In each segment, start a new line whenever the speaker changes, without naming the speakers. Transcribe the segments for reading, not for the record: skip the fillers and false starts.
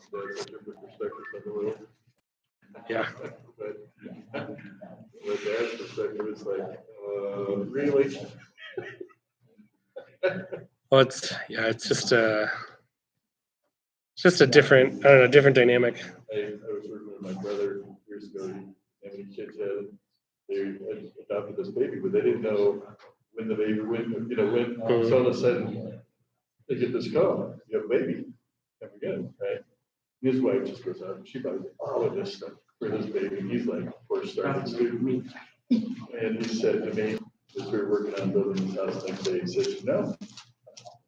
such different perspectives on the world.
Yeah.
But Dad's perspective is like, really?
Well, it's just a different, I don't know, different dynamic.
I was working with my brother years ago, and many kids had, they adopted this baby, but they didn't know when the baby, when so all of a sudden they get this call, you have a baby, come again, right? His wife just goes out and she buys all of this stuff for this baby. And he's like, of course, started student. And he said to me, as we were working on building his house next day, he said,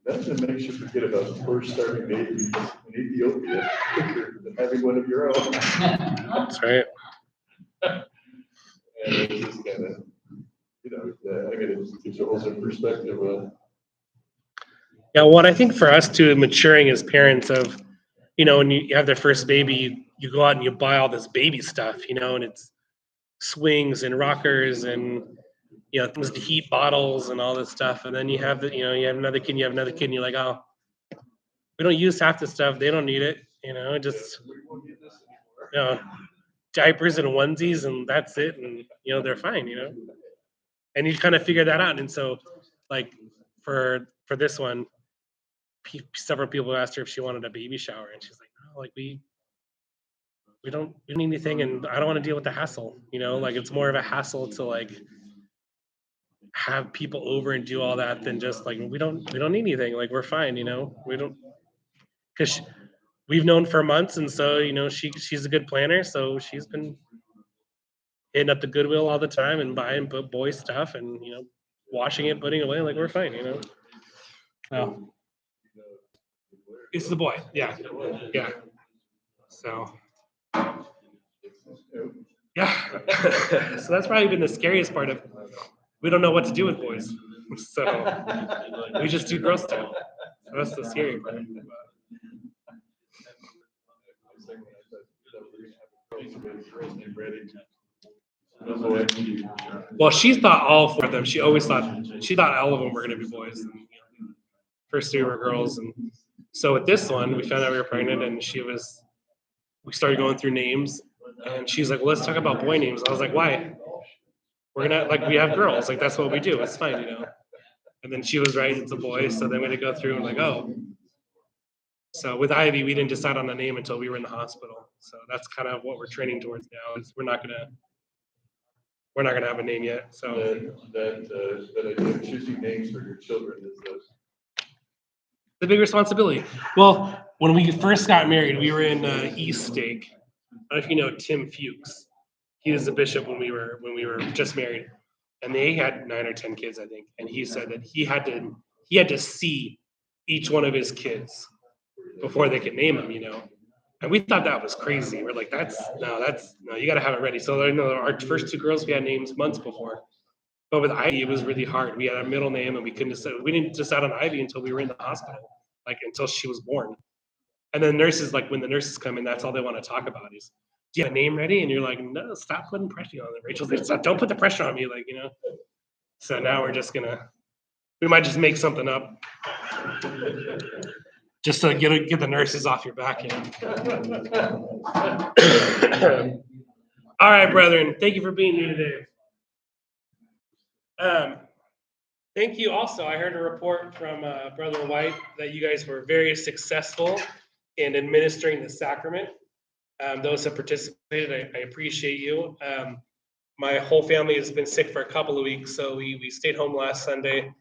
nothing makes you forget about the first starting baby in Ethiopia quicker than having one of your own.
That's right.
And it's just kind of, I mean, it gives you a whole different perspective of.
Yeah, what I think for us too, maturing as parents of, when you have their first baby, you go out and you buy all this baby stuff, and it's swings and rockers and, things to heat, bottles and all this stuff. And then you have you have another kid, and you're like, oh, we don't use half the stuff. They don't need it, just, diapers and onesies and that's it. And, they're fine, and you kind of figure that out. And so like for this one, several people asked her if she wanted a baby shower, and she's like, no, like we don't need anything, and I don't want to deal with the hassle. Like it's more of a hassle to like have people over and do all that than just like we don't need anything. Like we're fine, we don't, because we've known for months, and so she's a good planner, so she's been hitting up the Goodwill all the time and buying boy stuff and washing it, putting it away. Like we're fine, So. It's the boy, yeah. So, yeah. So that's probably been the scariest part of. We don't know what to do with boys, so we just do girl stuff. So that's the scary part. Well, she thought all four of them. She always thought all of them were going to be boys. And, first three were girls, and so with this one, we found out we were pregnant, and we started going through names, and she's like, well, let's talk about boy names. I was like, why? We're gonna, like, we have girls, like, that's what we do. It's fine, And then she was right, it's a boy. So then we had to go through and like, oh. So with Ivy, we didn't decide on the name until we were in the hospital. So that's kind of what we're training towards now, is we're not gonna have a name yet. So
that idea of choosing names for your children is
the big responsibility. Well, when we first got married, we were in East Stake. I don't know if you know Tim Fuchs. He was the bishop when we were just married, and they had 9 or 10 kids, I think. And he said that he had to see each one of his kids before they could name them, And we thought that was crazy. We're like, no, you got to have it ready. So our first 2 girls, we had names months before. But with Ivy, it was really hard. We had our middle name, and we didn't decide on Ivy until we were in the hospital, like until she was born. And then nurses, like when the nurses come in, that's all they want to talk about is, do you have a name ready? And you're like, no, stop putting pressure on it. Rachel's like, don't put the pressure on me, like, So now we're just we might just make something up, just to get the nurses off your back. All right, brethren, thank you for being here today. Thank you also. I heard a report from Brother White that you guys were very successful in administering the sacrament. Those that participated, I appreciate you. My whole family has been sick for a couple of weeks, so we stayed home last Sunday.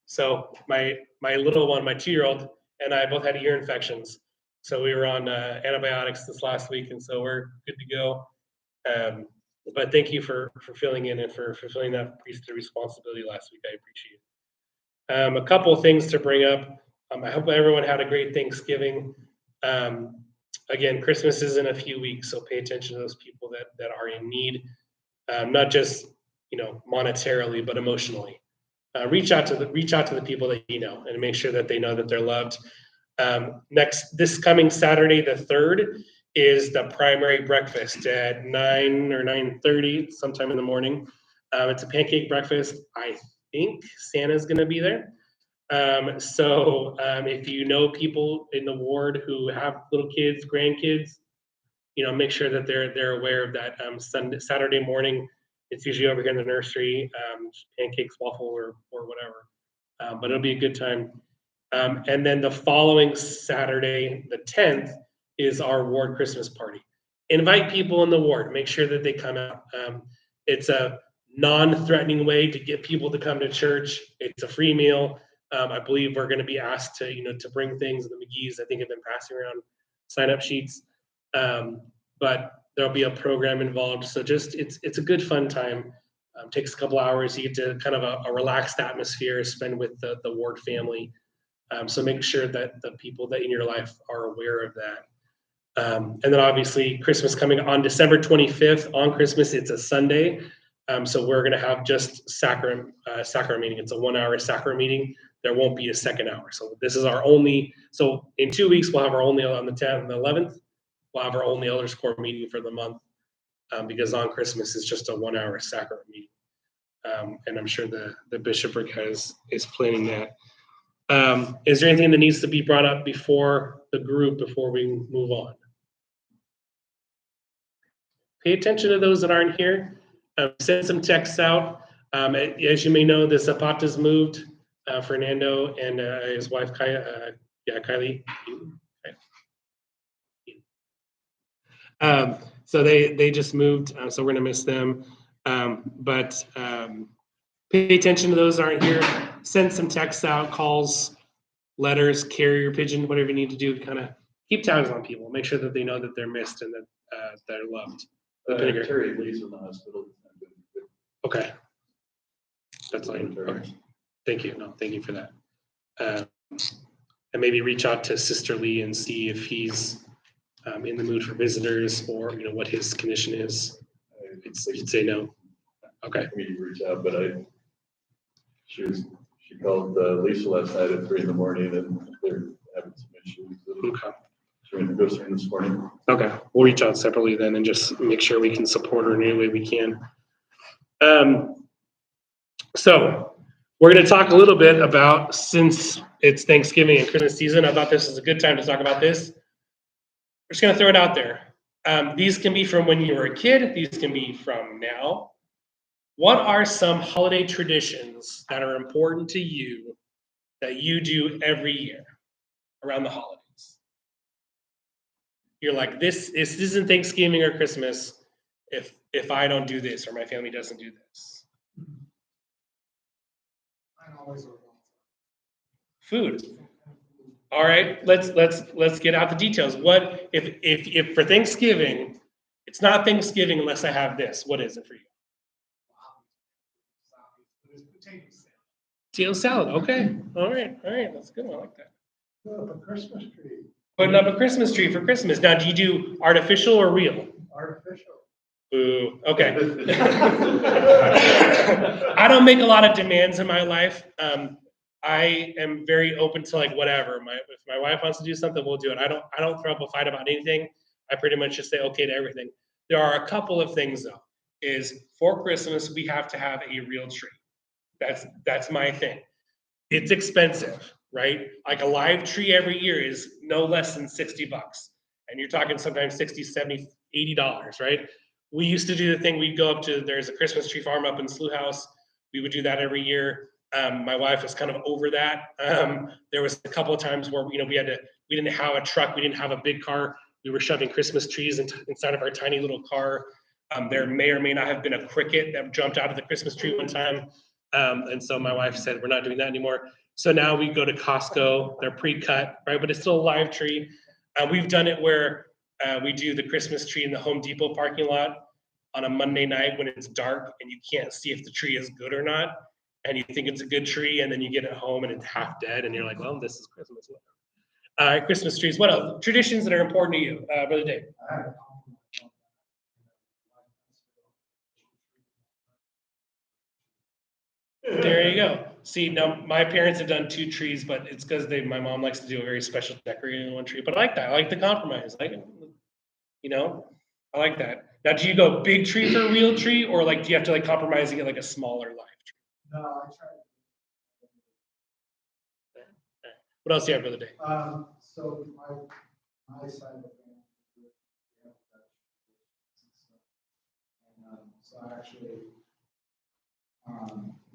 So my little one, my 2-year-old, and I both had ear infections. So we were on antibiotics this last week, and so we're good to go. But thank you for filling in and for fulfilling that priesthood responsibility last week. I appreciate it. A couple of things to bring up. I hope everyone had a great Thanksgiving. Again, Christmas is in a few weeks, so pay attention to those people that are in need, not just monetarily, but emotionally. Reach out to the people that you know, and make sure that they know that they're loved. This coming Saturday, the 3rd, is the primary breakfast at 9 or 9:30, sometime in the morning. It's a pancake breakfast. I think Santa's going to be there. If you know people in the ward who have little kids, grandkids, make sure that they're aware of that. Saturday morning, it's usually over here in the nursery, pancakes, waffle, or whatever. But it'll be a good time. And then the following Saturday, the 10th, is our ward Christmas party. Invite people in the ward. Make sure that they come out. It's a non-threatening way to get people to come to church. It's a free meal. I believe we're going to be asked to bring things. And the McGee's, I think, have been passing around sign-up sheets. But there'll be a program involved. So it's a good fun time. Takes a couple hours. You get to kind of a relaxed atmosphere, spend with the ward family. So make sure that the people that in your life are aware of that. And then obviously Christmas coming on December 25th. On Christmas, it's a Sunday. So we're going to have just sacrament meeting. It's a 1-hour sacrament meeting. There won't be a second hour. So this is our only. So in 2 weeks, we'll have our only on the 10th and the 11th. We'll have our only elders quorum meeting for the month, because on Christmas is just a 1-hour sacrament meeting. And I'm sure the bishopric is planning that. Is there anything that needs to be brought up before the group before we move on? Pay attention to those that aren't here. Send some texts out. As you may know, the Zapata's moved. Fernando and his wife, Kylie. So they just moved, so we're gonna miss them. But pay attention to those that aren't here. Send some texts out, calls, letters, carrier pigeon, whatever you need to do to kind of keep tabs on people. Make sure that they know that they're missed and that they're loved.
Terry leaves in the hospital.
Okay. That's fine. Okay. Thank you. No, thank you for that. And maybe reach out to Sister Lee and see if he's in the mood for visitors, or what his condition is. You'd say no. Okay.
We reach out, but she called Lisa last night at 3 a.m. and they're having some issues.
Okay.
We're going to go through this morning.
Okay, we'll reach out separately then and just make sure we can support her in any way we can. So we're going to talk a little bit about, since it's Thanksgiving and Christmas season, I thought this was a good time to talk about this. We're just going to throw it out there. These can be from when you were a kid. These can be from now. What are some holiday traditions that are important to you that you do every year around the holidays? You're like, this isn't Thanksgiving or Christmas if I don't do this or my family doesn't do this. Food. All right, let's get out the details. What if for Thanksgiving, it's not Thanksgiving unless I have this? What is it for you? Potato salad. Okay. All right. That's a good one. I like that.
Put up a Christmas tree.
Putting up a Christmas tree for Christmas. Now, do you do artificial or real?
Artificial.
Ooh, okay. I don't make a lot of demands in my life. I am very open to whatever. If my wife wants to do something, we'll do it. I don't throw up a fight about anything. I pretty much just say okay to everything. There are a couple of things though. Is for Christmas we have to have a real tree. That's my thing. It's expensive, right? Like a live tree every year is no less than $60. And you're talking sometimes $60, $70, $80, right? We used to do the thing, we'd go up to, there's a Christmas tree farm up in Slough House. We would do that every year. My wife was kind of over that. There was a couple of times where, we didn't have a truck, we didn't have a big car. We were shoving Christmas trees inside of our tiny little car. There may or may not have been a cricket that jumped out of the Christmas tree one time. And so my wife said, we're not doing that anymore. So now we go to Costco, they're pre-cut, right? But it's still a live tree. We've done it where we do the Christmas tree in the Home Depot parking lot on a Monday night when it's dark and you can't see if the tree is good or not. And you think it's a good tree, and then you get it home and it's half dead, and you're like, well, this is Christmas. Christmas trees. What else? Traditions that are important to you, Brother Dave? There you go. See, now my parents have done 2 trees, but it's because my mom likes to do a very special decorating on one tree. But I like that. I like the compromise. I like that. Now, do you go big tree for a real tree, or do you have to compromise and get a smaller live tree?
No, I try.
What else do you have, Brother Day?
So my side of the family, we have Dutch and stuff. And so actually,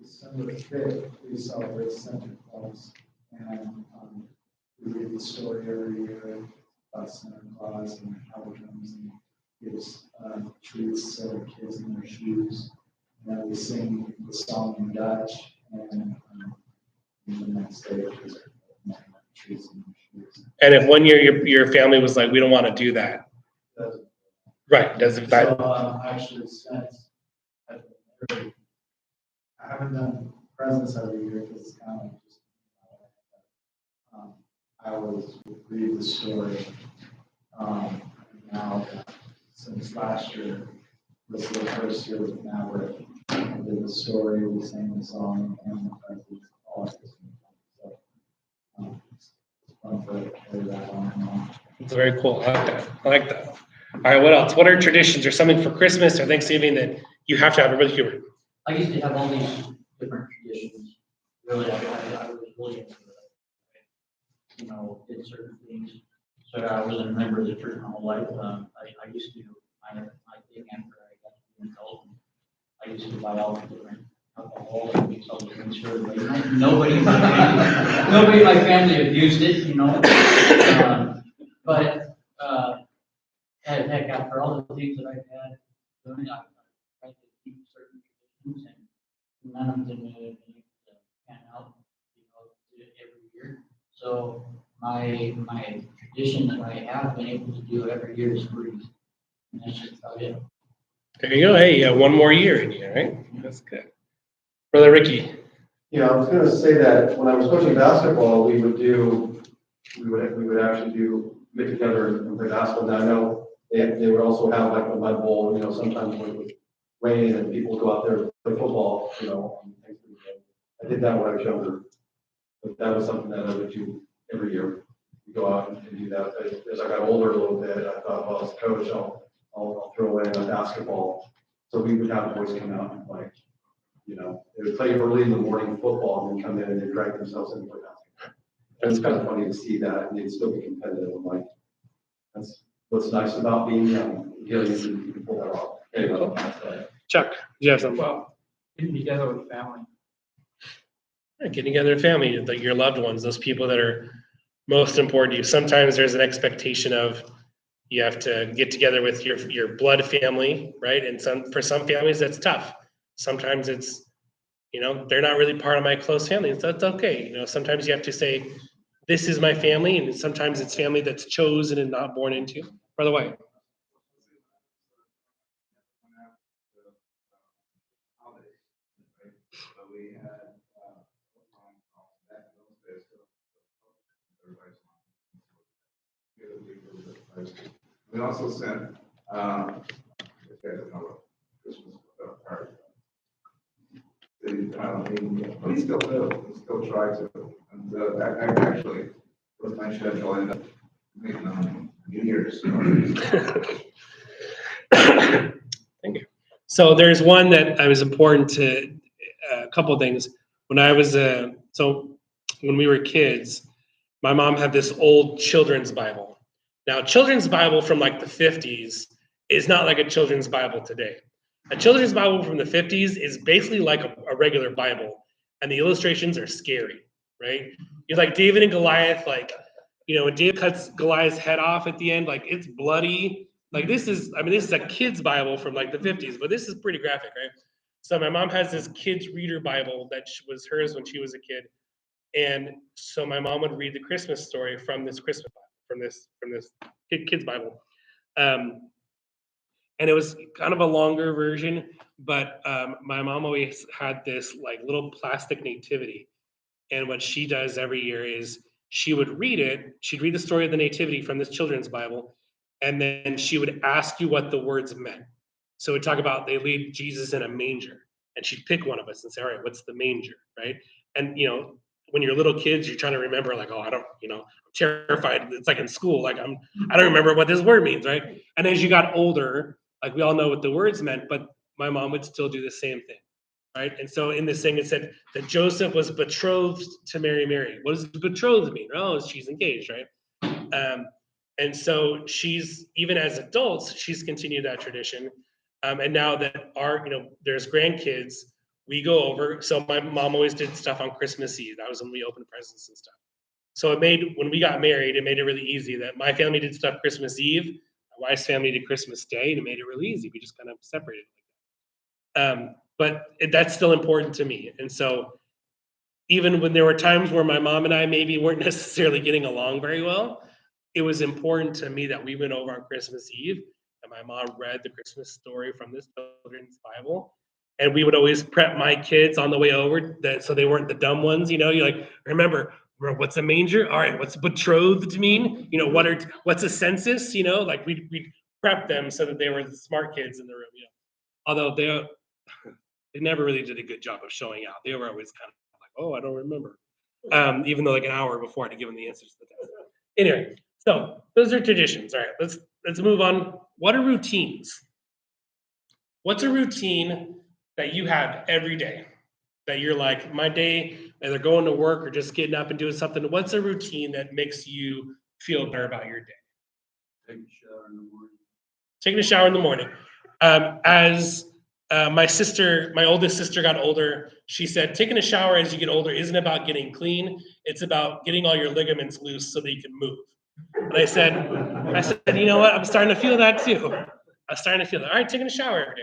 December 5th, we celebrate Santa Claus. And we read the story every year about Santa Claus and how he comes and gives treats to the kids in their shoes. And then we sing the song in Dutch, and the next day, it's treats in their shoes.
And if one year your family was like, we don't want to do that, right? Doesn't that?
So actually, since I haven't done presents every year because it's kind of like just I always read the story. Now, since last year, this is the first year with Maverick. I did the story, we sang the song, and the presents, all of this. So, it's fun to carry that on and on.
It's very cool. I like that. I like that. All right. What else? What are traditions or something for Christmas or Thanksgiving that you have to have? Everybody here.
I used to have all these different traditions. Really, I was really into it. You know, did certain things. So I was a member of the church my whole life. I used to, I think after I got to be an adult, I used to buy all the different alcohol and mix all the drinks for everybody. Nobody in my family abused it, you know. But heck, after all the things that I've had, doing, I tried to keep certain traditions, and none of them have been able to pan out, you know, every year. So my tradition that I have been able to do every year is freeze. And that's just about it.
There you go. Hey, you got one more year in you, right? That's good. Brother Ricky.
Yeah, I was going to say that when I was coaching basketball, we would actually get together and play basketball. Now I know they would also have like the mud bowl, you know, sometimes when it was raining and people would go out there and play football, you know. I did that when I was younger, but that was something that I would do every year. We go out and do that. But as I got older a little bit, I thought, well, as a coach, I'll throw in a basketball. So we would have boys come out and play. You know, they would play early in the morning football and then come in and they'd drag themselves in and play basketball. And it's kind of funny to see that and they'd still be competitive. I'm like, that's what's nice about being young. You can pull that off.
Chuck, do you have something?
Well, getting together with family.
Yeah, getting together with family, like your loved ones, those people that are most important to you. Sometimes there's an expectation of you have to get together with your blood family, right? And for some families that's tough. Sometimes it's, you know, they're not really part of my close family. So that's okay. You know, sometimes you have to say, this is my family, and sometimes it's family that's chosen and not born into. Brother White.
We also sent Christmas card. We still do. We still try to. And I actually, with my schedule, I end up making on New Year's.
Thank you. So there's one that I was important to a couple of things. When I was so when we were kids, my mom had this old children's Bible. Now, children's Bible from like the 50s is not like a children's Bible today. A children's Bible from the 50s is basically like a regular Bible, and the illustrations are scary, right? You're like David and Goliath, like, you know, when David cuts Goliath's head off at the end, like it's bloody. Like this is a kid's Bible from like the 50s, but this is pretty graphic, right? So my mom has this kid's reader Bible that was hers when she was a kid. And so my mom would read the Christmas story from this Christmas Bible, from this kid's Bible. And it was kind of a longer version, but my mom always had this like little plastic nativity. And what she does every year is she would read it. She'd read the story of the nativity from this children's Bible, and then she would ask you what the words meant. So we'd talk about they leave Jesus in a manger, and she'd pick one of us and say, all right, what's the manger, right? And, you know, when you're little kids, you're trying to remember like, oh, I don't, you know, I'm terrified. It's like in school, like I don't remember what this word means, right? And as you got older, like we all know what the words meant, but my mom would still do the same thing. right? And so in this thing, it said that Joseph was betrothed to marry Mary. What does betrothed mean? Oh, she's engaged, right? And so she's, even as adults, she's continued that tradition. And now that there's grandkids, we go over. So my mom always did stuff on Christmas Eve. That was when we opened presents and stuff. So when we got married, it made it really easy that my family did stuff Christmas Eve, my wife's family did Christmas Day, and it made it really easy. We just kind of separated like that. But that's still important to me. And so even when there were times where my mom and I maybe weren't necessarily getting along very well, it was important to me that we went over on Christmas Eve and my mom read the Christmas story from this children's Bible. And we would always prep my kids on the way over so they weren't the dumb ones. You're like, remember, what's a manger? All right, what's betrothed mean? What's a census? Like we'd prep them so that they were the smart kids in the room. Although they never really did a good job of showing out. They were always kind of like, oh, I don't remember. Even though like an hour before I had given the answers to the test. Anyway, so those are traditions. All right, let's move on. What are routines? What's a routine that you have every day? That you're like, my day, either going to work or just getting up and doing something. What's a routine that makes you feel better about your day?
Take a shower in the morning.
Taking a shower in the morning. As my oldest sister got older, she said, taking a shower as you get older isn't about getting clean. It's about getting all your ligaments loose so that you can move. And I said, you know what? I'm starting to feel that too. I'm starting to feel that. All right, taking a shower every day.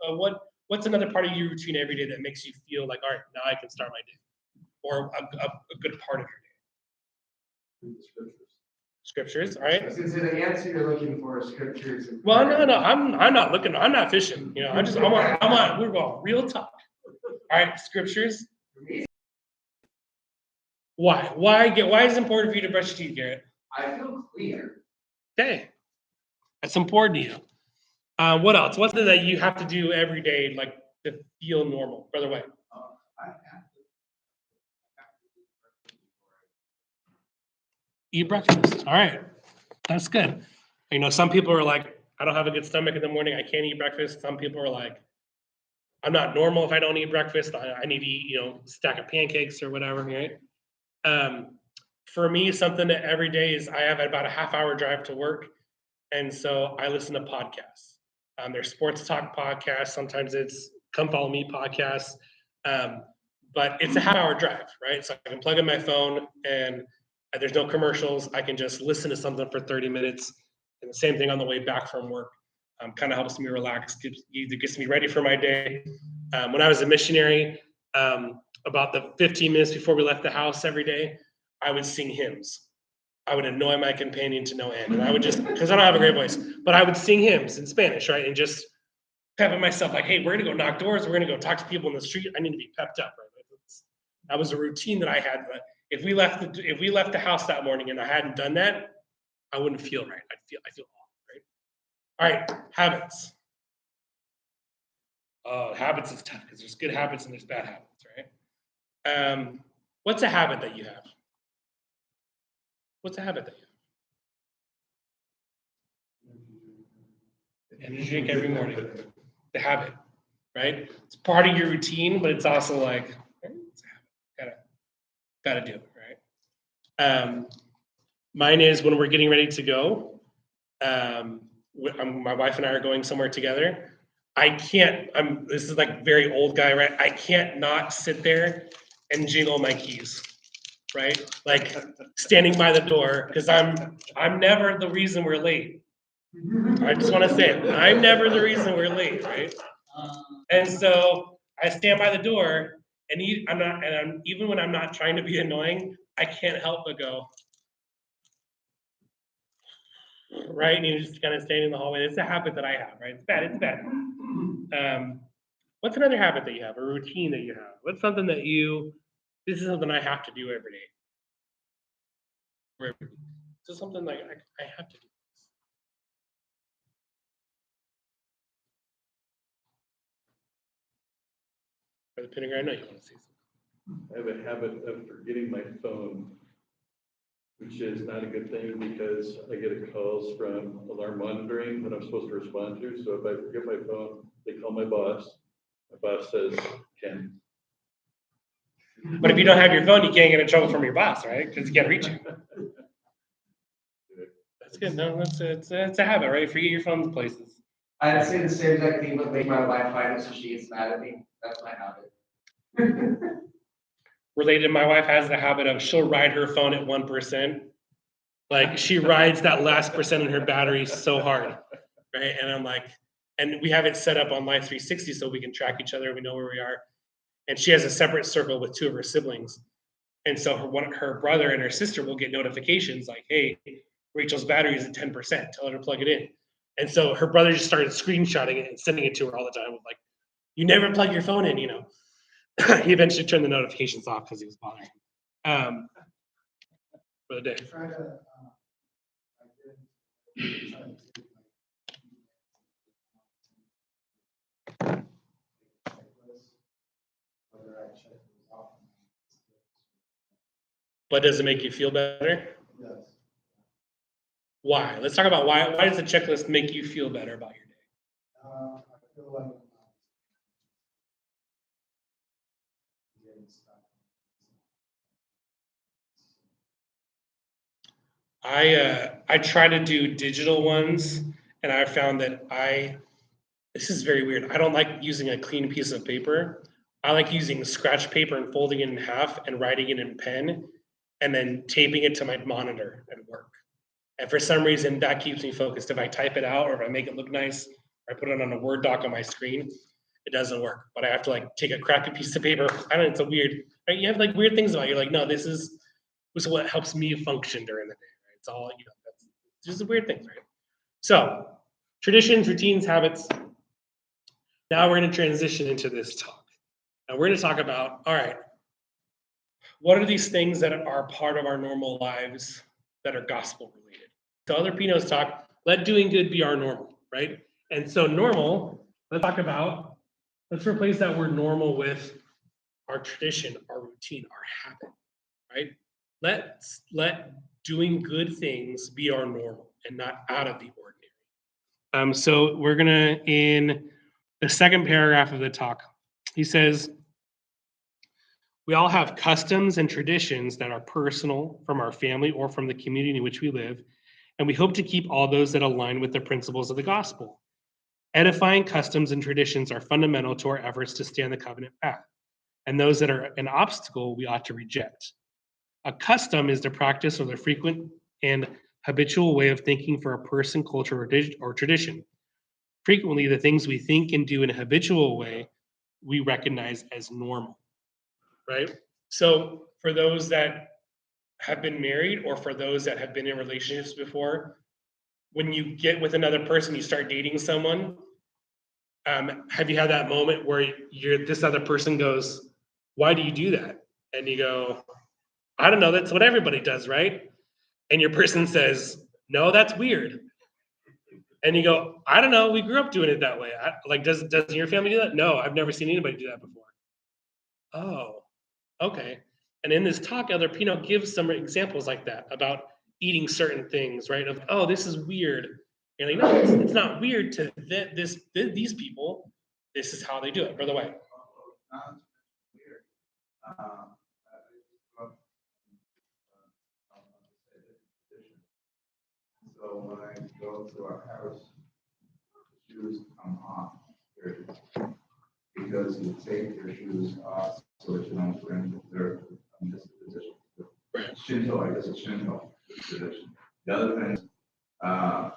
All right, what's another part of your routine every day that makes you feel like, all right, now I can start my day, or a good part of your day? Scriptures, all right.
Since the answer you're looking for is scriptures.
Well, no, I'm not looking. I'm not fishing. I want. We're going real talk. All right, scriptures. Why? Why is it important for you to brush your teeth, Garrett?
I feel clear.
Okay, that's important to you. What else? What's it that you have to do every day, like to feel normal, Brother White?
I have
Eat breakfast. All right, that's good. Some people are like, I don't have a good stomach in the morning. I can't eat breakfast. Some people are like, I'm not normal if I don't eat breakfast. I need to eat, a stack of pancakes or whatever, right? For me, something that every day is I have about a half-hour drive to work, and so I listen to podcasts. There's sports talk podcasts. Sometimes it's Come Follow Me podcasts, but it's a half-hour drive, right? So I can plug in my phone, and there's no commercials. I can just listen to something for 30 minutes, and the same thing on the way back from work. Kind of helps me relax, either gets me ready for my day. When I was a missionary, about the 15 minutes before we left the house every day, I would sing hymns. I would annoy my companion to no end. And I would because I don't have a great voice, but I would sing hymns in Spanish, right? And just pepping myself like, hey, we're gonna go knock doors. We're gonna go talk to people in the street. I need to be pepped up, right? That was a routine that I had. But if we left the house that morning and I hadn't done that, I wouldn't feel right. I feel off, right? All right, habits. Habits is tough because there's good habits and there's bad habits, right? What's a habit that you have? What's a habit that you have? Energy drink every morning. The habit, right? It's part of your routine, but it's also like, it's a habit. Gotta do it, right? Mine is when we're getting ready to go. My wife and I are going somewhere together. This is like very old guy, right? I can't not sit there and jingle my keys, right? Like standing by the door, because I'm never the reason we're late. I just want to say it. I'm never the reason we're late, right? And so I stand by the door, and even when I'm not trying to be annoying, I can't help but go, right? And you just kind of stand in the hallway. It's a habit that I have, right? It's bad. It's bad. What's another habit that you have, a routine that you have? What's something that this is something I have to do every day? Or just something like I have to do. Brother Pinniger, I know you want to say something.
I have a habit of forgetting my phone, which is not a good thing because I get calls from alarm monitoring that I'm supposed to respond to. So if I forget my phone, they call my boss. My boss says, Ken.
But if you don't have your phone, you can't get in trouble from your boss, right? Because he can't reach you. That's good. No, it's a habit, right? Forget your phone places.
I'd say the same exact thing, but make my wife find it so she gets mad at me. That's my habit.
Related, my wife has the habit of she'll ride her phone at 1%. Like she rides that last percent in her battery so hard, right? And I'm like, and we have it set up on Life 360 so we can track each other. We know where we are. And she has a separate circle with two of her siblings. And so her brother and her sister will get notifications like, hey, Rachel's battery is at 10%. Tell her to plug it in. And so her brother just started screenshotting it and sending it to her all the time with like, you never plug your phone in, you know. He eventually turned the notifications off because he was bothering him. For the day.
Try to, I did, try to take my checklist, whether I check those off.
But does it make you feel better?
Yes.
Why? Let's talk about why does the checklist make you feel better about your day?
I feel like getting stuck.
I try to do digital ones, and I found that this is very weird. I don't like using a clean piece of paper. I like using scratch paper and folding it in half and writing it in pen, and then taping it to my monitor at work. And for some reason, that keeps me focused. If I type it out or if I make it look nice, or I put it on a Word doc on my screen, it doesn't work. But I have to like take a crappy piece of paper. I don't know, it's a weird, right? You have like weird things about it. You're like, no, this is what helps me function during the day, right? It's all, you know, that's just the weird things, right? So traditions, routines, habits. Now we're going to transition into this talk. And we're going to talk about, all right, what are these things that are part of our normal lives that are gospel related? So other Pinos talk, let doing good be our normal, right? And so normal, let's replace that word normal with our tradition, our routine, our habit, right? Let doing good things be our normal and not out of the ordinary. So we're gonna, in the second paragraph of the talk, he says, we all have customs and traditions that are personal from our family or from the community in which we live, and we hope to keep all those that align with the principles of the gospel. Edifying customs and traditions are fundamental to our efforts to stay on the covenant path, and those that are an obstacle we ought to reject. A custom is the practice or the frequent and habitual way of thinking for a person, culture, or tradition. Frequently, the things we think and do in a habitual way we recognize as normal, right? So for those that have been married or for those that have been in relationships before, when you get with another person, you start dating someone, have you had that moment where this other person goes, why do you do that? And you go, I don't know, that's what everybody does, right? And your person says, no, that's weird. And you go, I don't know, we grew up doing it that way. Does your family do that? No, I've never seen anybody do that before. Oh, okay. And in this talk, Elder Pino gives some examples like that about eating certain things, right? Of, oh, this is weird. And like, no, it's not weird to these people. This is how they do it. Brother White.
Weird. So when I go to our house, the shoes come off, period. Because you take your shoes off so that you don't bring the dirt from this position. Shinto, I guess it's Shinto tradition. The other thing is, as I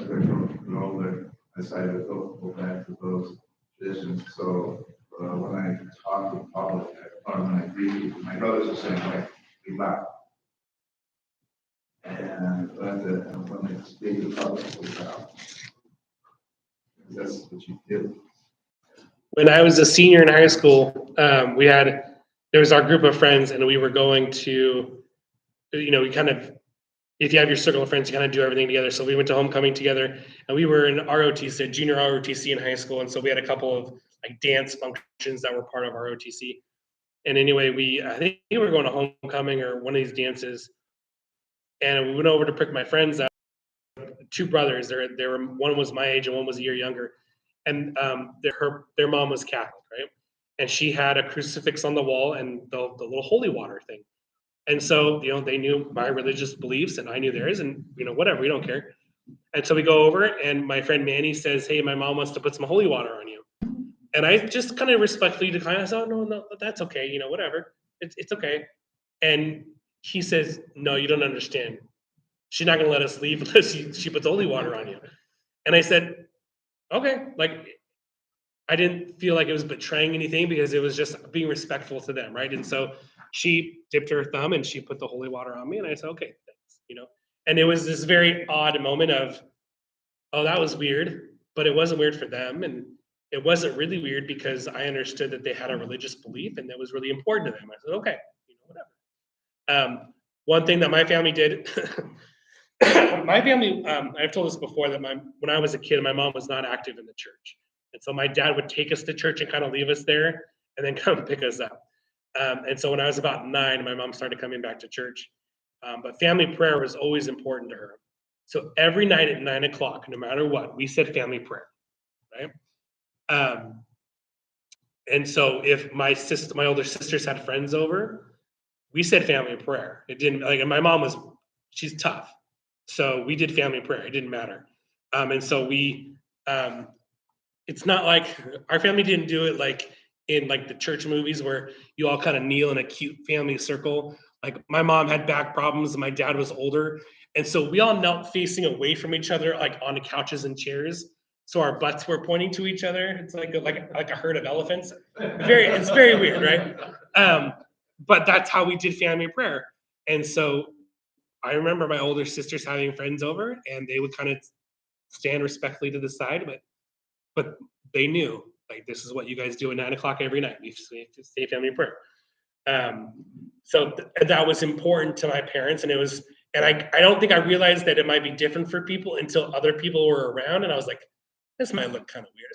grow older, I decided to go back to those traditions. So when I talk in public, or when I greet people, my brothers are saying, like, we laugh. And when I speak in public, we laugh. That's what you do.
When I was a senior in high school, there was our group of friends, and we were going to, we kind of, if you have your circle of friends, you kind of do everything together. So we went to homecoming together, and we were in ROTC, junior ROTC in high school, and so we had a couple of like dance functions that were part of ROTC. And anyway, I think we were going to homecoming or one of these dances, and we went over to pick my friends up. Two brothers, they were one was my age and one was a year younger. and their mom was Catholic, right? And she had a crucifix on the wall and the little holy water thing. And so, they knew my religious beliefs and I knew theirs, and whatever, we don't care. And so we go over, and my friend Manny says, "Hey, my mom wants to put some holy water on you." And I just kind of respectfully decline. I said, "Oh, no, that's okay, whatever. It's okay." And he says, "No, you don't understand. She's not going to let us leave unless she puts holy water on you." And I said, "Okay." Like, I didn't feel like it was betraying anything because it was just being respectful to them, right? And so she dipped her thumb and she put the holy water on me, and I said, "Okay, thanks." And it was this very odd moment of, oh, that was weird, but it wasn't weird for them, and it wasn't really weird because I understood that they had a religious belief and that was really important to them. I said, "Okay, whatever." One thing that my family did, my family, I've told this before, that when I was a kid, my mom was not active in the church. And so my dad would take us to church and kind of leave us there and then come pick us up. And so when I was about 9, my mom started coming back to church. But family prayer was always important to her. So every night at 9 o'clock, no matter what, we said family prayer, right? And so if my older sisters had friends over, we said family prayer. It didn't, like, my mom she's tough. So we did family prayer. It didn't matter. And so it's not like our family didn't do it like in like the church movies where you all kind of kneel in a cute family circle. Like, my mom had back problems and my dad was older. And so we all knelt facing away from each other, like on the couches and chairs. So our butts were pointing to each other. It's like a herd of elephants. It's very weird, right? But that's how we did family prayer. And so I remember my older sisters having friends over, and they would kind of stand respectfully to the side, but they knew, like, this is what you guys do at 9 o'clock every night. We say family prayer. So that was important to my parents, and I don't think I realized that it might be different for people until other people were around, and I was like, this might look kind of weird.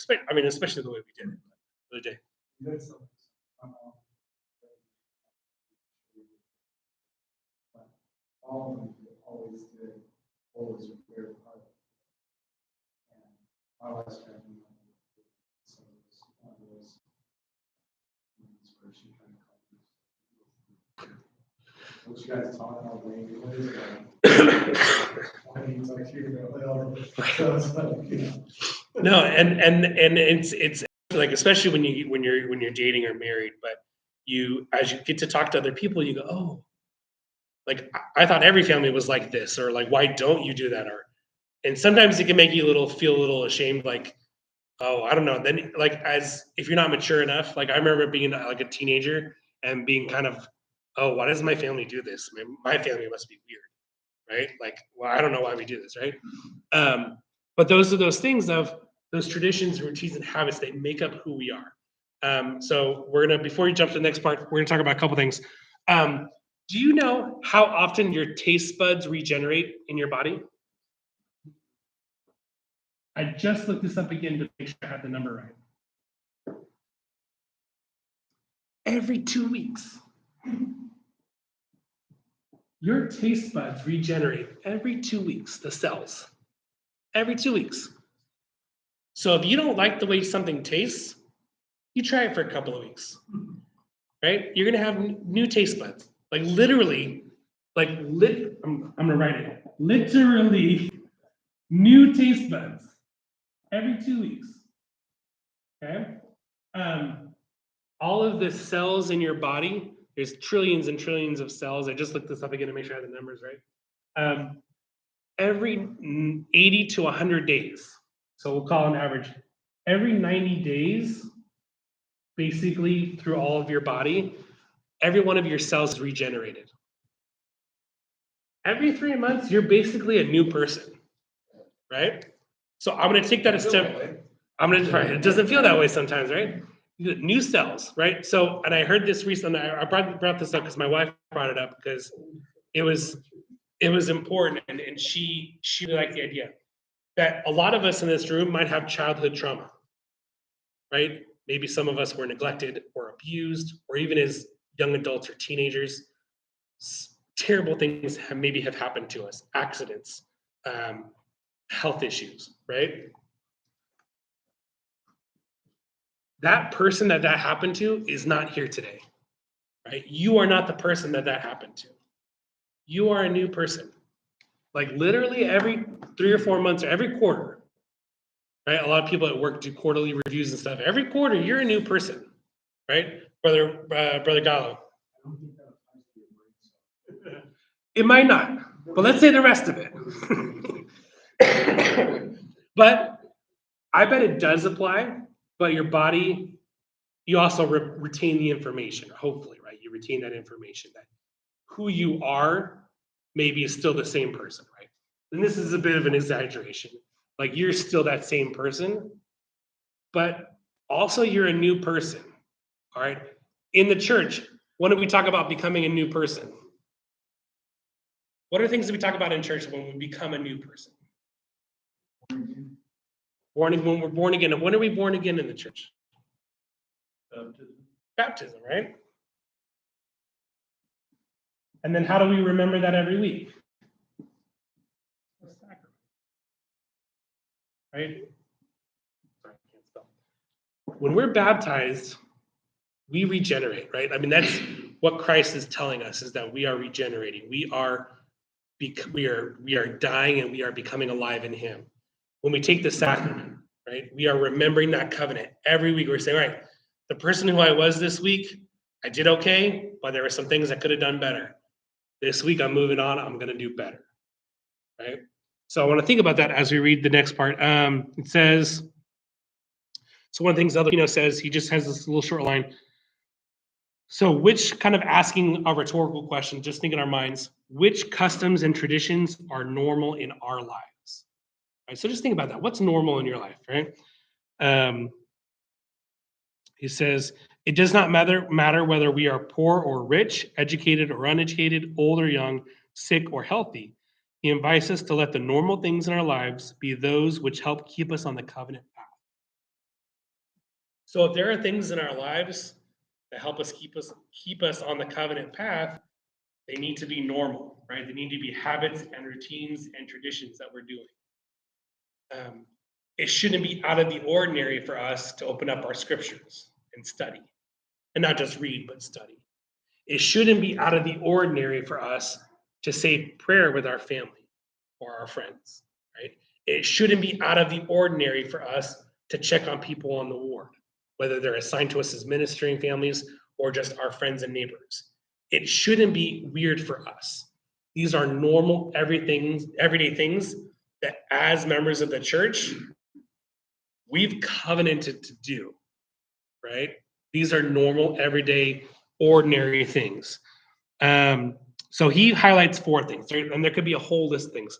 Especially the way we did it the other day.
That's something. All of them always did, always were very hard. And my wife's family, some of those, one of those moments where she kind of what you guys talking about, Wayne, what is it? Why do you talk here? So it's like,
No, and it's like, especially when you're dating or married, but as you get to talk to other people, you go, oh, like, I thought every family was like this, or like, why don't you do that? And sometimes it can make you feel a little ashamed, like, oh, I don't know. Then, like, if you're not mature enough, like, I remember being like a teenager and being kind of, oh, why does my family do this? My family must be weird, right? Like, well, I don't know why we do this, right? But those are those things of those traditions, routines, and habits that make up who we are. So before we jump to the next part, we're gonna talk about a couple things. Do you know how often your taste buds regenerate in your body? I just looked this up again to make sure I had the number right. Every 2 weeks. Your taste buds regenerate every 2 weeks, the cells. Every 2 weeks. So if you don't like the way something tastes, you try it for a couple of weeks, right? You're gonna have new taste buds. Like, literally, I'm gonna write it. Literally, new taste buds every 2 weeks. Okay? All of the cells in your body, there's trillions and trillions of cells. I just looked this up again to make sure I have the numbers right. Every 80 to 100 days, so we'll call an average, every 90 days, basically through all of your body, every one of your cells is regenerated. Every 3 months, you're basically a new person, right? So I'm gonna take that a step. It doesn't feel that way sometimes, right? New cells, right? So, and I heard this recently. I brought this up because my wife brought it up because it was important, and she really liked the idea that a lot of us in this room might have childhood trauma, right? Maybe some of us were neglected or abused, or even as young adults or teenagers, terrible things have happened to us, accidents, health issues, right? that person that happened to is not here today, right? You are not the person that happened to. You are a new person. Like literally every 3 or 4 months or every quarter, right? A lot of people at work do quarterly reviews and stuff. Every quarter, you're a new person, right? Brother Gallo. It might not, but let's say the rest of it. But I bet it does apply, but your body, you also retain the information, hopefully, right? You retain that information that who you are maybe is still the same person, right? And this is a bit of an exaggeration. Like you're still that same person, but also you're a new person, all right? In the church, when do we talk about becoming a new person? What are things that we talk about in church when we become a new person? When we're born again. When are we born again in the church? Baptism, right? And then how do we remember that every week? Right? Sorry, I can't spell. When we're baptized, we regenerate, right? I mean, that's what Christ is telling us, is that we are regenerating. We are dying and we are becoming alive in Him. When we take the sacrament, right, we are remembering that covenant. Every week we're saying, all right, the person who I was this week, I did okay, but there were some things I could have done better. This week I'm moving on, I'm going to do better, right? So I want to think about that as we read the next part. It says, so one of the things Elder Pino says, he just has this little short line. So which, kind of asking a rhetorical question, just think in our minds, which customs and traditions are normal in our lives? Right, so just think about that. What's normal in your life, right? He says, it does not matter whether we are poor or rich, educated or uneducated, old or young, sick or healthy. He invites us to let the normal things in our lives be those which help keep us on the covenant path. So if there are things in our lives that help us keep us on the covenant path, they need to be normal, right? They need to be habits and routines and traditions that we're doing. It shouldn't be out of the ordinary for us to open up our scriptures and study, and not just read, but study. It shouldn't be out of the ordinary for us to say prayer with our family or our friends, right? It shouldn't be out of the ordinary for us to check on people on the ward, whether they're assigned to us as ministering families or just our friends and neighbors. It shouldn't be weird for us. These are normal, everyday things that as members of the church, we've covenanted to do, right? These are normal, everyday, ordinary things. So he highlights 4 things, and there could be a whole list of things.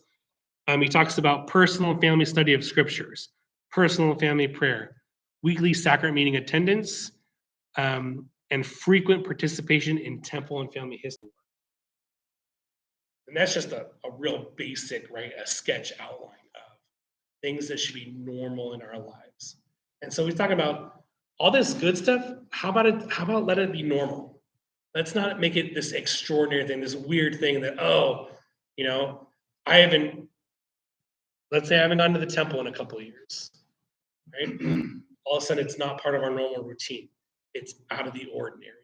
He talks about personal and family study of scriptures, personal and family prayer, weekly sacrament meeting attendance, and frequent participation in temple and family history. And that's just a real basic, right, a sketch outline of things that should be normal in our lives. And so he's talking about all this good stuff. How about let it be normal? Let's not make it this extraordinary thing, this weird thing that, let's say I haven't gone to the temple in a couple of years, right? All of a sudden it's not part of our normal routine. It's out of the ordinary.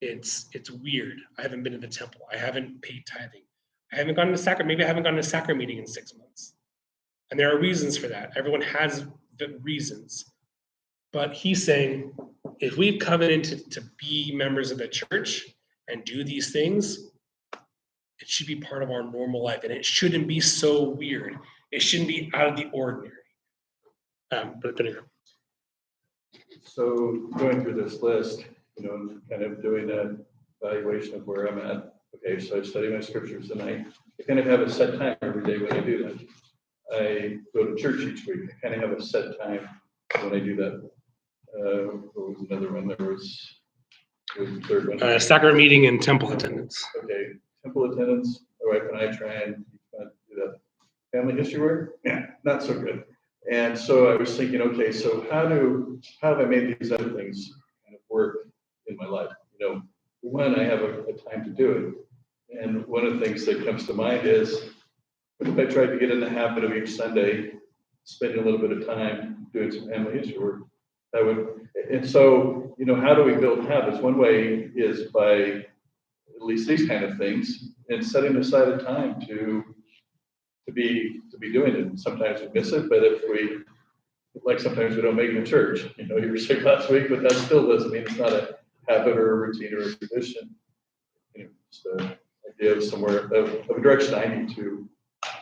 It's weird. I haven't been to the temple. I haven't paid tithing. I haven't gone to sacrament. Maybe I haven't gone to a sacrament meeting in 6 months. And there are reasons for that. Everyone has the reasons. But he's saying, if we've covenanted to be members of the church and do these things, it should be part of our normal life. And it shouldn't be so weird. It shouldn't be out of the ordinary. But anyway.
So going through this list, and kind of doing an evaluation of where I'm at. Okay, so I study my scriptures and I kind of have a set time every day when I do that. I go to church each week. I kind of have a set time when I do that. What was another one? There was the third one.
Sacrament meeting and temple attendance.
Okay, temple attendance. My wife and I try and do that. Family history work? Yeah, not so good. And so I was thinking, okay, so how have I made these other things kind of work in my life? One, I have a time to do it. And one of the things that comes to mind is, if I tried to get in the habit of each Sunday, spending a little bit of time doing some family history work, That would, and so, how do we build habits? One way is by at least these kind of things and setting aside a time to be doing it. And sometimes we miss it, but if we, like sometimes we don't make it in church, you were sick last week, but that still doesn't mean it's not a habit or a routine or a tradition. Just the idea of somewhere, of a direction I need to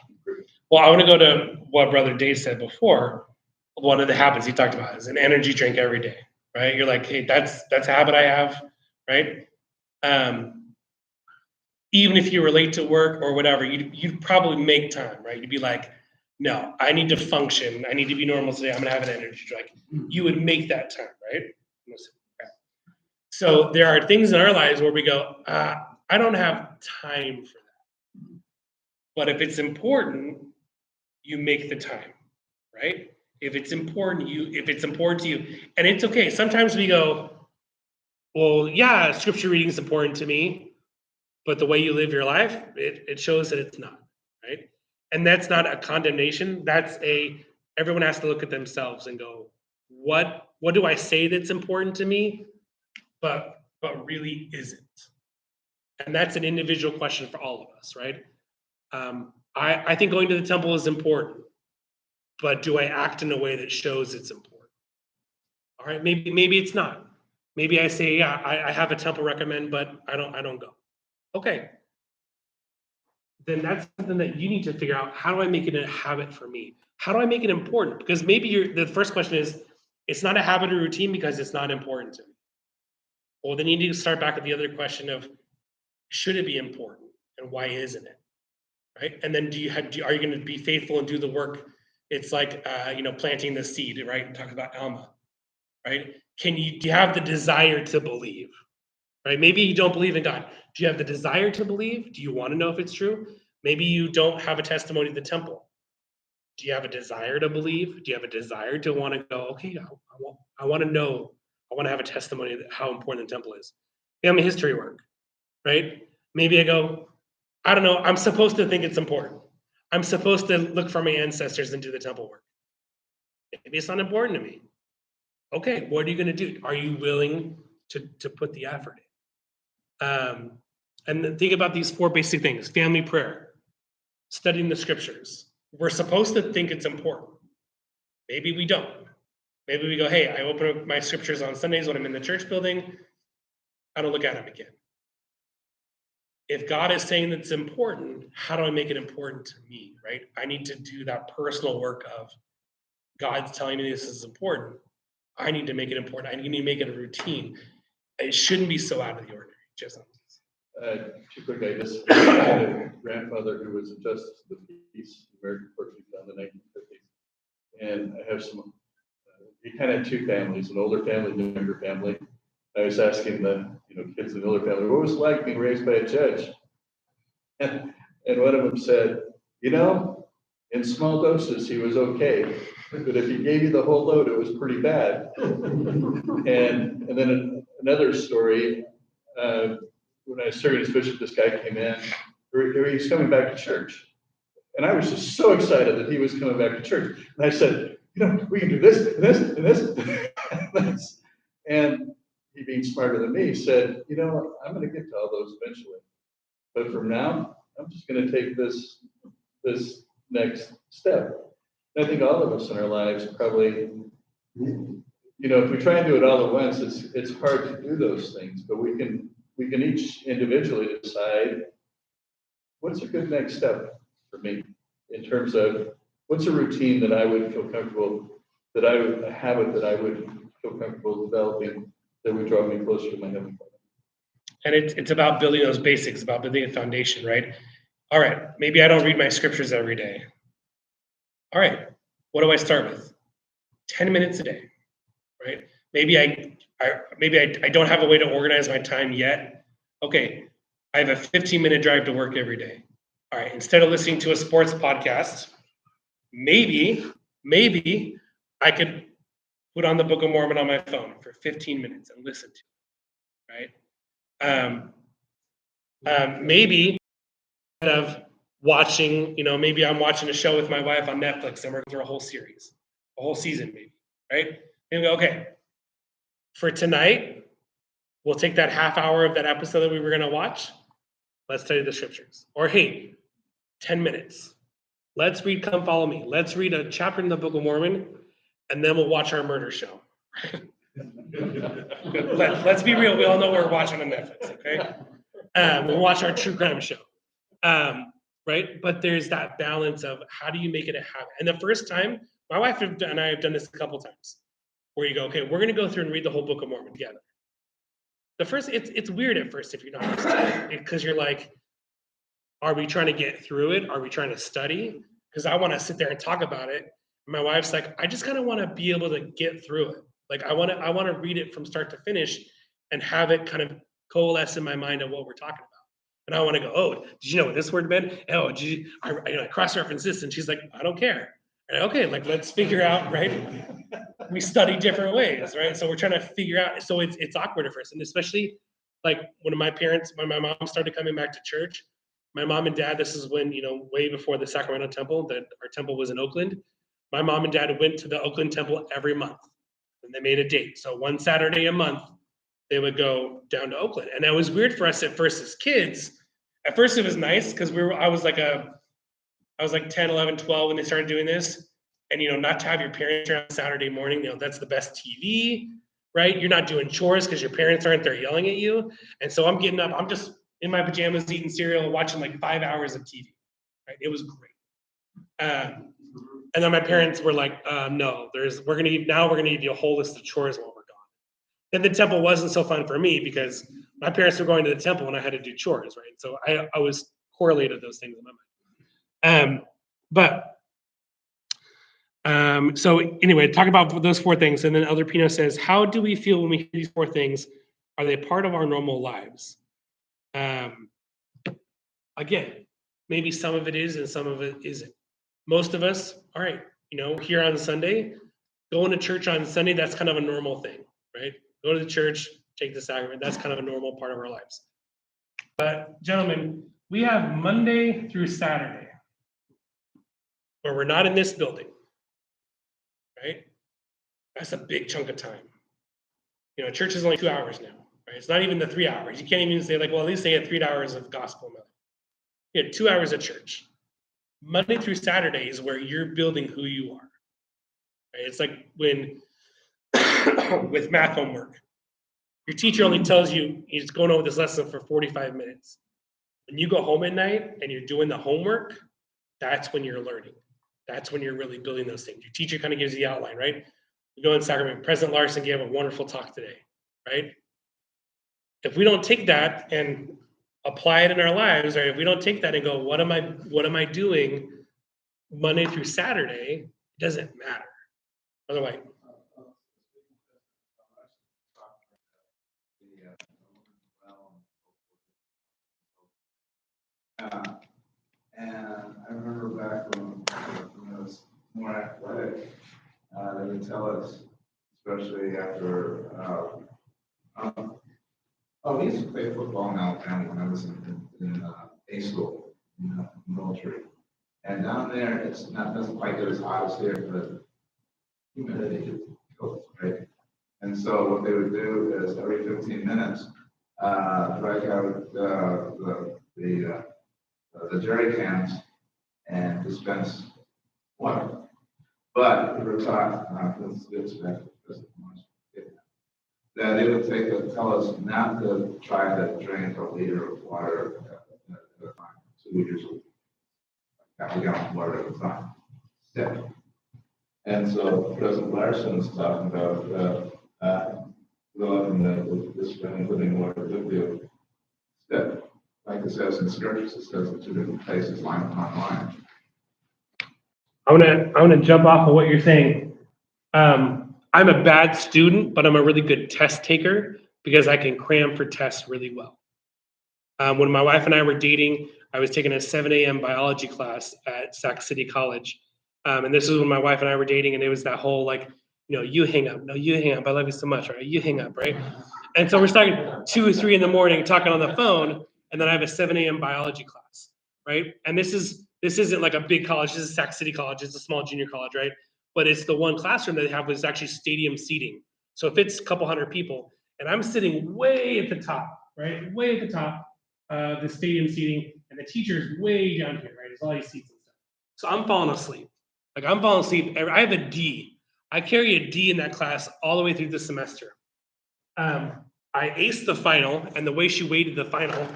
improve.
Well, I want to go to what Brother Dave said before. One of the habits he talked about is an energy drink every day, right? You're like, hey, that's a habit I have, right? Even if you were late to work or whatever, you'd probably make time, right? You'd be like, no, I need to function. I need to be normal today. I'm gonna have an energy drink. You would make that time, right? So there are things in our lives where we go, I don't have time for that. But if it's important, you make the time, right? If it's important to you, and it's okay. Sometimes we go, well, yeah, scripture reading is important to me, but the way you live your life, it shows that it's not, right? And that's not a condemnation. Everyone has to look at themselves and go, what do I say that's important to me, but really isn't? And that's an individual question for all of us, right? I think going to the temple is important, but do I act in a way that shows it's important? All right, maybe it's not. Maybe I say, yeah, I have a temple recommend, but I don't go. Okay. Then that's something that you need to figure out. How do I make it a habit for me? How do I make it important? Because maybe the first question is, it's not a habit or routine because it's not important to me. Well, then you need to start back at the other question of, should it be important and why isn't it? Right? And then are you going to be faithful and do the work? It's like planting the seed, right? Talk about Alma, right? Do you have the desire to believe? Right? Maybe you don't believe in God. Do you have the desire to believe? Do you want to know if it's true? Maybe you don't have a testimony at the temple. Do you have a desire to believe? Do you have a desire to want to go, okay, I want to know, I want to have a testimony of how important the temple is. Family history work, right? Maybe I go, I don't know, I'm supposed to think it's important. I'm supposed to look for my ancestors and do the temple work. Maybe it's not important to me. Okay, what are you going to do? Are you willing to put the effort in? And then think about these 4 basic things: family prayer, studying the scriptures. We're supposed to think it's important. Maybe we don't. Maybe we go, hey, I open up my scriptures on Sundays when I'm in the church building. I don't look at them again. If God is saying that it's important, how do I make it important to me, right? I need to do that personal work of, God's telling me this is important. I need to make it important. I need to make it a routine. It shouldn't be so out of the ordinary. Just
Too quick, I just had a grandfather who was a justice of the peace, American court found in the 1950s. And I have he kind of had 2 families, an older family and a younger family. I was asking the kids in the older family, what was it like being raised by a judge? And one of them said, in small doses, he was okay. But if he gave you the whole load, it was pretty bad. And then another story, when I was serving as bishop, this guy came in, he's coming back to church. And I was just so excited that he was coming back to church. And I said, we can do this, and this, and this, and this. And he, being smarter than me, said, I'm going to get to all those eventually. But from now, I'm just going to take this next step. And I think all of us in our lives probably, if we try and do it all at once, it's hard to do those things. But we can each individually decide what's a good next step for me in terms of what's a routine that I would feel comfortable, a habit that I would feel comfortable developing that would draw me closer to my Heavenly Father.
And it's about building those basics, about building a foundation, right? All right, maybe I don't read my scriptures every day. All right, what do I start with? 10 minutes a day, right? Maybe I don't have a way to organize my time yet. Okay, I have a 15-minute drive to work every day. All right, instead of listening to a sports podcast, maybe I could put on the Book of Mormon on my phone for 15 minutes and listen to it, right? Maybe instead of watching, maybe I'm watching a show with my wife on Netflix and we're going through a whole series, a whole season maybe, right? And we go, okay, for tonight, we'll take that half hour of that episode that we were gonna watch. Let's study the scriptures. Or hey, 10 minutes. Let's read Come Follow Me. Let's read a chapter in the Book of Mormon, and then we'll watch our murder show. Let's be real. We all know we're watching on Netflix, okay? We'll watch our true crime show. Right? But there's that balance of how do you make it a habit? And the first time, my wife and I have done this a couple times, where you go, okay, we're going to go through and read the whole Book of Mormon together. The first, it's weird at first if you're not used to it, because you're like, are we trying to get through it? Are we trying to study? Because I want to sit there and talk about it. My wife's like, I just kind of want to be able to get through it. Like I want to read it from start to finish and have it kind of coalesce in my mind of what we're talking about. And I want to go, oh, did you know what this word meant? Oh, I cross-reference this, and she's like, I don't care. And okay, like let's figure out, right? We study different ways, right? So we're trying to figure out. So it's awkward at first, and especially like when my mom started coming back to church. My mom and dad, this is when, way before the Sacramento temple, that our temple was in Oakland. My mom and dad went to the Oakland temple every month, and they made a date. So one Saturday a month, they would go down to Oakland. And that was weird for us at first as kids. At first it was nice because I was like 10, 11, 12 when they started doing this. And, not to have your parents here on Saturday morning, that's the best TV, right? You're not doing chores because your parents aren't there yelling at you. And so I'm getting up, I'm just in my pajamas, eating cereal, and watching like 5 hours of TV, right? It was great. And then my parents were like, no, we're gonna give you a whole list of chores while we're gone. And the temple wasn't so fun for me because my parents were going to the temple and I had to do chores, right? So I was correlated those things in my mind. So anyway, talk about those 4 things. And then Elder Pino says, how do we feel when we hear these 4 things? Are they part of our normal lives? Again, maybe some of it is and some of it isn't. Most of us, all right, here on Sunday, going to church on Sunday, that's kind of a normal thing, right? Go to the church, take the sacrament, that's kind of a normal part of our lives. But gentlemen, we have Monday through Saturday where we're not in this building, right? That's a big chunk of time. Church is only 2 hours now, right? It's not even the 3 hours. You can't even say like, well, at least they had 3 hours of gospel. You had 2 hours of church. Monday through Saturday is where you're building who you are. Right? It's like when with math homework, your teacher only tells you he's going over this lesson for 45 minutes. When you go home at night and you're doing the homework, that's when you're learning. That's when you're really building those things. Your teacher kind of gives you the outline, right? You go in Sacrament. President Larson gave a wonderful talk today, right? If we don't take that and apply it in our lives, right? If we don't take that and go, what am I doing Monday through Saturday? It doesn't matter. Otherwise,
And I remember back when I was more athletic, they would tell us, especially after, we used to play football in Alabama when I was in A school, military. And down there, doesn't quite get as hot as here, but humidity is killed, right? And so what they would do is every 15 minutes, drag out the jerry cans and dispense water. But we were taught, that they would tell us not to try to drink a liter of water at a time, 2 liters of half a gallon of water at a time. Sip. And so President Larson is talking about developing this living water with you. Sip. Like it says in scriptures, it says in 2 different places, line upon line.
I'm gonna jump off of what you're saying. I'm a bad student, but I'm a really good test taker because I can cram for tests really well. When my wife and I were dating, I was taking a 7 a.m. biology class at Sac City College. And this is when my wife and I were dating, and it was that whole like, you hang up. No, you hang up. I love you so much, right? You hang up, right? And so we're starting 2 or 3 in the morning talking on the phone, and then I have a 7 a.m. biology class, right? And this isn't like a big college. This is Sac City College. It's a small junior college, right? But it's the one classroom that they have was actually stadium seating. So if it's a couple hundred people and I'm sitting way at the top, right, way at the top, the stadium seating, and the teacher's way down here, right, there's all these seats and stuff. So I'm falling asleep. Like I'm falling asleep. I have a D. I carry a D in that class all the way through the semester. I aced the final, and the way she weighted the final,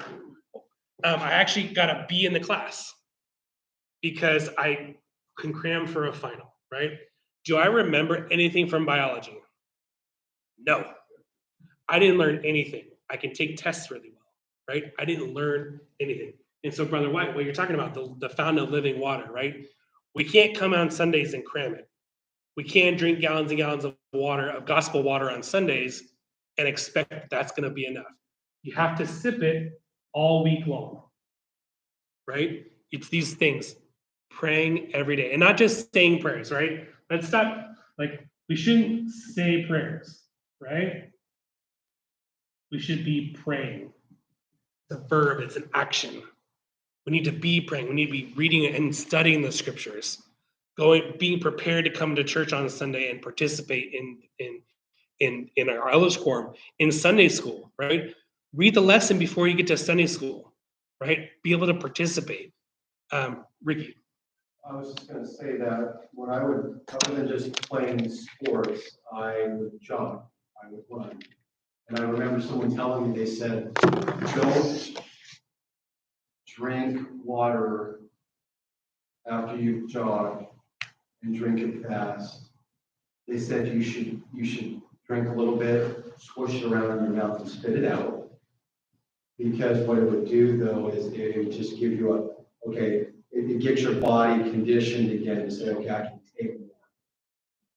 I actually got a B in the class because I can cram for a final, right? Do I remember anything from biology? No. I didn't learn anything. I can take tests really well, right? I didn't learn anything. And so, Brother White, what you're talking about, the fountain of living water, right? We can't come on Sundays and cram it. We can't drink gallons and gallons of water, of gospel water on Sundays and expect that's going to be enough. You have to sip it all week long, right? It's these things, praying every day, and not just saying prayers, right? Let's stop, like, we shouldn't say prayers, right? We should be praying. It's a verb, it's an action. We need to be praying. We need to be reading and studying the scriptures, being prepared to come to church on Sunday and participate in our elders quorum, in Sunday school, right? Read the lesson before you get to Sunday school, right? Be able to participate. Ricky.
I was just gonna say that when I would, other than just playing sports, I would jump, I would run. And I remember someone telling me, they said, don't drink water after you've jogged and drink it fast. They said you should drink a little bit, swish it around in your mouth and spit it out. Because what it would do though is it would just give you it gets your body conditioned again to say, okay, I can take more.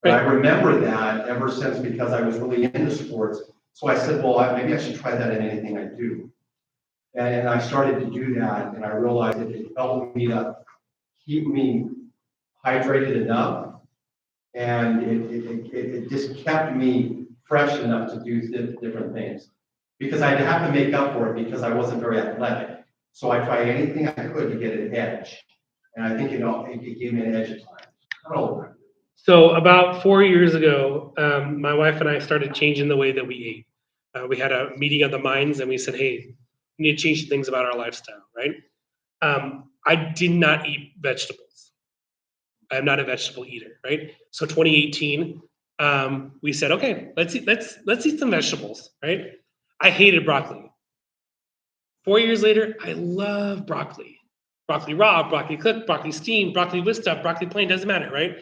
But I remember that ever since, because I was really into sports. So I said, well, maybe I should try that in anything I do. And I started to do that, and I realized it helped me to keep me hydrated enough, and it just kept me fresh enough to do different things. Because I'd have to make up for it because I wasn't very athletic. So I tried anything I could to get an edge. And I think, it gave me an edge at times. I don't know.
So about 4 years ago, my wife and I started changing the way that we ate. We had a meeting of the minds and we said, hey, we need to change things about our lifestyle, right? I did not eat vegetables. I am not a vegetable eater, right? So 2018, we said, okay, let's eat some vegetables, right? I hated broccoli. 4 years later, I love broccoli. Broccoli raw, broccoli cooked, broccoli steamed, broccoli with stuff, broccoli plain, doesn't matter, right?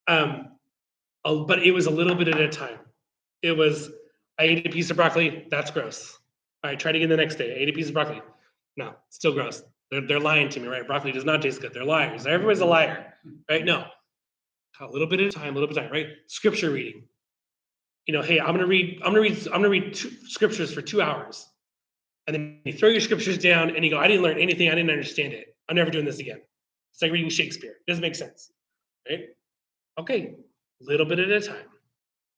But it was a little bit at a time. It was, I ate a piece of broccoli, that's gross. All right, try it again the next day. I ate a piece of broccoli. No, still gross. They're lying to me, right? Broccoli does not taste good. They're liars. Everyone's a liar, right? No. A little bit at a time, right? Scripture reading. Hey, I'm gonna read scriptures for 2 hours. And then you throw your scriptures down and you go, I didn't learn anything, I didn't understand it. I'm never doing this again. It's like reading Shakespeare. It doesn't make sense. Right? Okay, little bit at a time.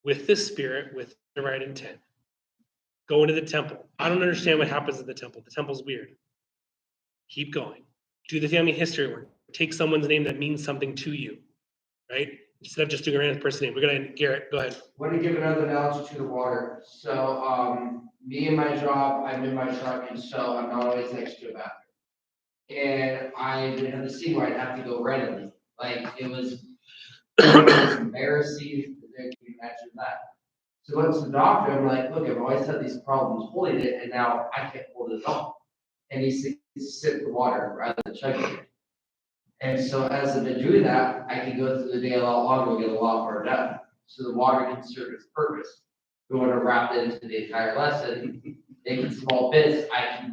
With the spirit, with the right intent. Go into the temple. I don't understand what happens at the temple. The temple's weird. Keep going. Do the family history work. Take someone's name that means something to you. Right? Instead of just doing a random person name. We're gonna Garrett, go ahead.
I want to give another analogy to the water. So, me and my job, I'm in my truck, and so I'm not always next to a bathroom. And I would have the scene where I'd have to go randomly. Like, it was embarrassing. Can you imagine that? So I went to the doctor. I'm like, look, I've always had these problems holding it, and now I can't hold it at all. And he said, sip the water rather than chugging it. And so as I've been doing that, I can go through the day a lot longer and get a lot more done. So the water can serve its purpose. We want to wrap it into the entire lesson, make it small bits. I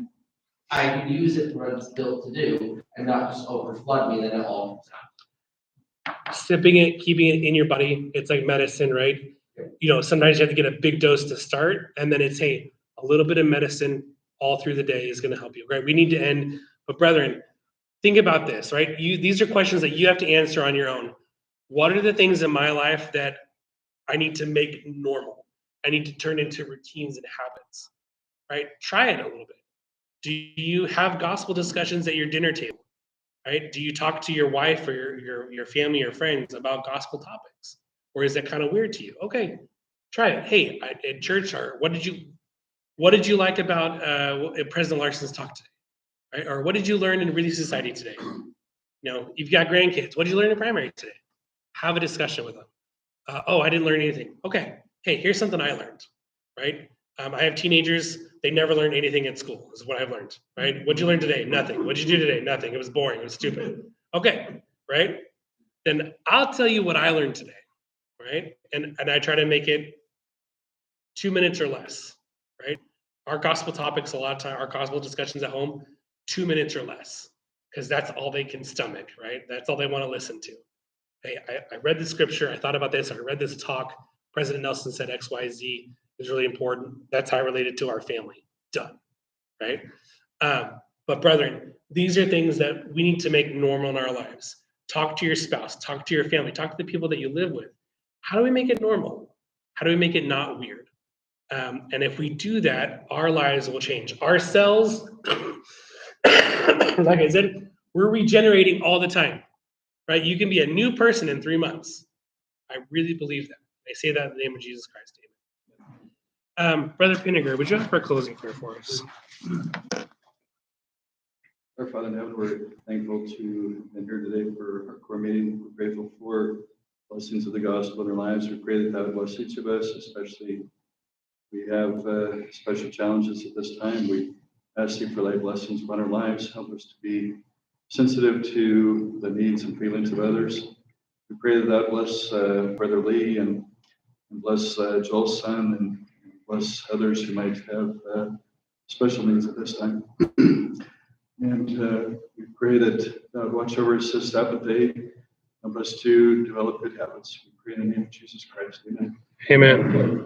can use it for what it's built to do and not just overflood me, then it all comes out.
Sipping it, keeping it in your body, it's like medicine, right? Sometimes you have to get a big dose to start, and then it's, hey, a little bit of medicine all through the day is going to help you, right? We need to end, but brethren, think about this, right? These are questions that you have to answer on your own. What are the things in my life that I need to make normal? I need to turn into routines and habits, right? Try it a little bit. Do you have gospel discussions at your dinner table, right? Do you talk to your wife or your family or friends about gospel topics? Or is that kind of weird to you? Okay, Try it. Hey, at church, or what did you like about President Larson's talk today? Right? Or what did you learn in Relief Society today? You know, you've got grandkids. What did you learn in primary today? Have a discussion with them. Oh, I didn't learn anything. Okay. Hey, here's something I learned, right? I have teenagers. They never learned anything at school, is what I've learned, right? What'd you learn today? Nothing. What'd you do today? Nothing. It was boring. It was stupid. Okay, right? Then I'll tell you what I learned today, right? And I try to make it 2 minutes or less, right? Our gospel topics, a lot of time, our gospel discussions at home, 2 minutes or less, because that's all they can stomach, right? That's all they want to listen to. Hey, I read the scripture. I thought about this. I read this talk. President Nelson said X, Y, Z is really important. That's how I related to our family. Done, right? But brethren, these are things that we need to make normal in our lives. Talk to your spouse. Talk to your family. Talk to the people that you live with. How do we make it normal? How do we make it not weird? And if we do that, our lives will change. Our cells, like I said, we're regenerating all the time, right? You can be a new person in 3 months. I really believe that. I say that in the name of Jesus Christ. Amen. Brother Pinniger, would you offer a closing prayer for us?
Our Father in heaven, we're thankful to be here today for our core meeting. We're grateful for blessings of the gospel in our lives. We pray that that would bless each of us, especially we have special challenges at this time. We ask you for thy blessings upon our lives. Help us to be sensitive to the needs and feelings of others. We pray that that bless Brother Lee and bless Joel's son and bless others who might have special needs at this time. And we pray that watch over us this Sabbath day. Help us to develop good habits. We pray in the name of Jesus Christ. Amen.
Amen.